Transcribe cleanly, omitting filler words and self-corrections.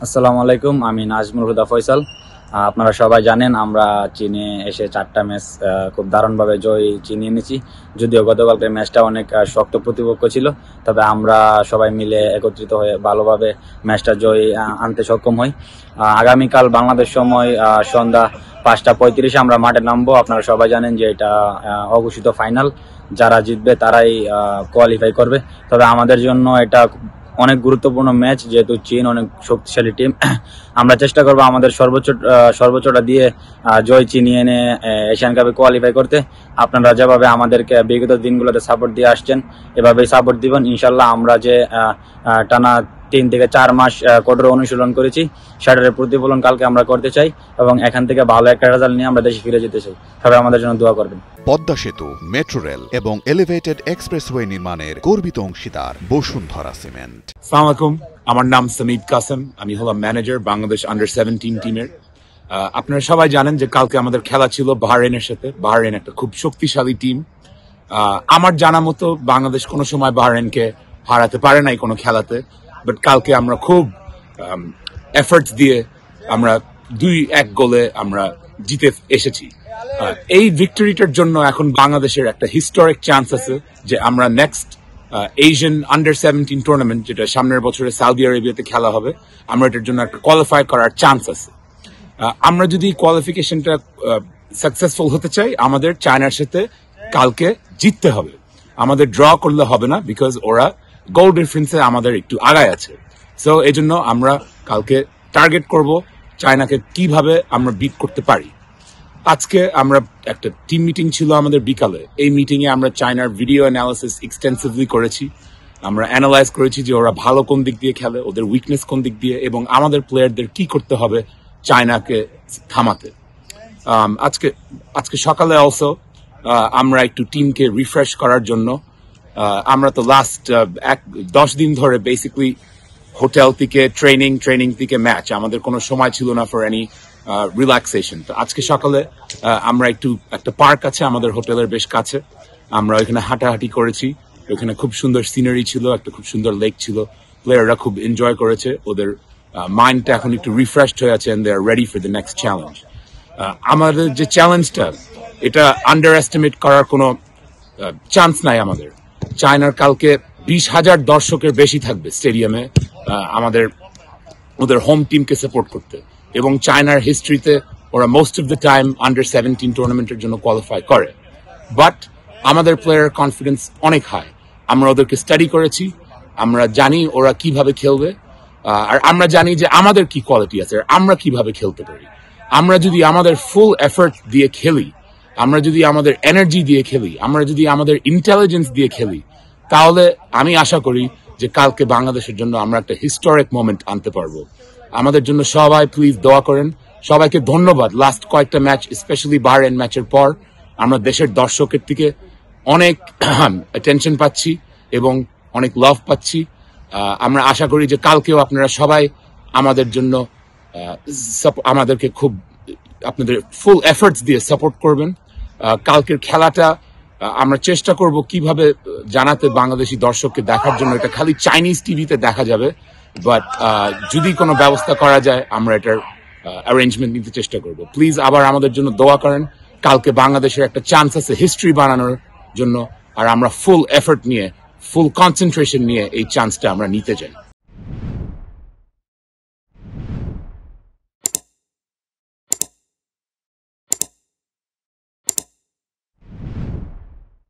আসসালামু আলাইকুম, আমি নাজমুল হুদা ফয়সাল। আপনারা সবাই জানেন আমরা চীনে এসে 4টা ম্যাচ খুব দারুণভাবে জয় চিনিয়ে এনেছি। যদিও গতকালকের ম্যাচটা অনেক শক্ত প্রতিপক্ষ ছিল, তবে আমরা সবাই মিলে একত্রিত হয়ে ভালোভাবে ম্যাচটা জয় আনতে সক্ষম হই। আগামীকাল বাংলাদেশ সময় সন্ধ্যা 5:35 আমরা মাঠে নামবো। আপনারা সবাই জানেন যে এটা অঘোষিত ফাইনাল, যারা জিতবে তারাই কোয়ালিফাই করবে। তবে আমাদের জন্য এটা অনেক গুরুত্বপূর্ণ ম্যাচ, যেহেতু চীন অনেক শক্তিশালী টিম। আমরা চেষ্টা করবো আমাদের সর্বোচ্চটা দিয়ে জয় চিনিয়ে এনে এশিয়ান কাপে কোয়ালিফাই করতে। আপনারা যেভাবে আমাদেরকে বিগত দিনগুলোতে সাপোর্ট দিয়ে আসছেন, এভাবেই সাপোর্ট দিবেন ইনশাল্লাহ। আমরা যে টানা 3 থেকে 4 মাস কঠোর অনুশীলন করেছি, সেটার প্রতিফলন কালকে আমরা করতে চাই এবং এখান থেকে ভালো একটা রেজাল্ট নিয়ে আমরা দেশে ফিরে যেতে চাই। সবাই আমাদের জন্য দোয়া করবেন। পদ্মা সেতু, মেট্রো রেল এবং এলিভেটেড এক্সপ্রেসওয়ে নির্মাণের গর্বিত অংশীদার বসুন্ধরা সিমেন্ট। আসসালামু আলাইকুম, আমার নাম সামিদ কাসেম, আমি হলাম ম্যানেজার বাংলাদেশ আন্ডার-17 টিমের। আপনারা সবাই জানেন যে কালকে আমাদের খেলা ছিল বাহরাইনের সাথে। বাহরাইন একটা খুব শক্তিশালী টিম। আমার জানা মতো বাংলাদেশ কোনো সময় বাহরাইনকে হারাতে পারে নাই কোনো খেলাতে, বাট কালকে আমরা খুব এফর্টস দিয়ে আমরা 2-1 গোলে আমরা জিতে এসেছি। এই ভিক্টরিটার জন্য এখন বাংলাদেশের একটা হিস্টোরিক চান্স আছে যে আমরা নেক্সট এশিয়ান আন্ডার-17 টুর্নামেন্ট, যেটা সামনের বছরে সৌদি আরবিয়াতে খেলা হবে, আমরা এটার জন্য একটা কোয়ালিফাই করার চান্স আছে। আমরা যদি কোয়ালিফিকেশনটা সাকসেসফুল হতে চাই, আমাদের চায়নার সাথে কালকে জিততে হবে। আমাদের ড্র করলে হবে না, বিকজ ওরা গোল ডিফারেন্সে আমাদের একটু আগায় আছে। সো এই জন্য আমরা কালকে টার্গেট করব চায়নাকে কিভাবে আমরা বিট করতে পারি। আজকে আমরা একটা টিম মিটিং ছিল আমাদের বিকালে। এই মিটিং এ আমরা চায়নার ভিডিও অ্যানালিসিস এক্সটেন্সিভলি করেছি। আমরা অ্যানালাইজ করেছি যে ওরা ভালো কোন দিক দিয়ে খেলে, ওদের উইকনেস কোন দিক দিয়ে, এবং আমাদের প্লেয়ারদের কি করতে হবে চায়নাকে থামাতে। আজকে সকালে অলসো আমরা একটু টিমকে রিফ্রেশ করার জন্য আমরা তো লাস্ট 10 দিন ধরে বেসিক্যালি হোটেল থেকে ট্রেনিং থেকে ম্যাচ, আমাদের কোনো সময় ছিল না ফর এনি রিল্যাক্সেশন। তো আজকে সকালে আমরা একটা পার্ক আছে আমাদের হোটেলের বেশ কাছে, আমরা ওইখানে হাঁটাহাঁটি করেছি। ওখানে খুব সুন্দর সিনারি ছিল, একটা খুব সুন্দর লেক ছিল। প্লেয়াররা খুব এনজয় করেছে, ওদের মাইন্ডটা এখন একটু রিফ্রেশড হয়ে আছে, and they are ready for the next challenge. আমাদের যে চ্যালেঞ্জটা, এটা আন্ডার এস্টিমেট করার কোনো চান্স নাই আমাদের। চায়নার কালকে 20,000 দর্শকের বেশি থাকবে স্টেডিয়ামে ওদের হোম টিমকে সাপোর্ট করতে, এবং চায়নার হিস্ট্রিতে ওরা মোস্ট অফ দ্য টাইম আন্ডার-17 টুর্নামেন্টের জন্য কোয়ালিফাই করে। বাট আমাদের প্লেয়ার কনফিডেন্স অনেক হাই। আমরা ওদেরকে স্টাডি করেছি, আমরা জানি ওরা কিভাবে খেলবে, আর আমরা জানি যে আমাদের কি কোয়ালিটি আছে, আমরা কিভাবে খেলতে পারি। আমরা যদি আমাদের ফুল এফর্ট দিয়ে খেলি, আমরা যদি আমাদের এনার্জি দিয়ে খেলি, আমরা যদি আমাদের ইন্টেলিজেন্স দিয়ে খেলি, তাহলে আমি আশা করি যে কালকে বাংলাদেশের জন্য আমরা একটা হিস্টোরিক মোমেন্ট আনতে পারবো। আমাদের জন্য সবাই প্লিজ দোয়া করেন। সবাইকে ধন্যবাদ। লাস্ট কয়েকটা ম্যাচ, স্পেশালি বাহরাইন ম্যাচের পর আমরা দেশের দর্শকের থেকে অনেক অ্যাটেনশন পাচ্ছি এবং অনেক লাভ পাচ্ছি। আমরা আশা করি যে কালকেও আপনারা সবাই আমাদের জন্য আমাদেরকে খুব আপনাদের ফুল এফর্টস দিয়ে সাপোর্ট করবেন। কালকের খেলাটা আমরা চেষ্টা করব কিভাবে জানাতে বাংলাদেশি দর্শককে দেখার জন্য। এটা খালি চাইনিজ টিভিতে দেখা যাবে, বাট যদি কোনো ব্যবস্থা করা যায় আমরা এটার অ্যারেঞ্জমেন্ট নিতে চেষ্টা করব। প্লিজ আবার আমাদের জন্য দোয়া করেন। কালকে বাংলাদেশের একটা চান্স আছে হিস্ট্রি বানানোর জন্য, আর আমরা ফুল এফর্ট নিয়ে, ফুল কনসেন্ট্রেশন নিয়ে এই চান্সটা আমরা নিতে চাই।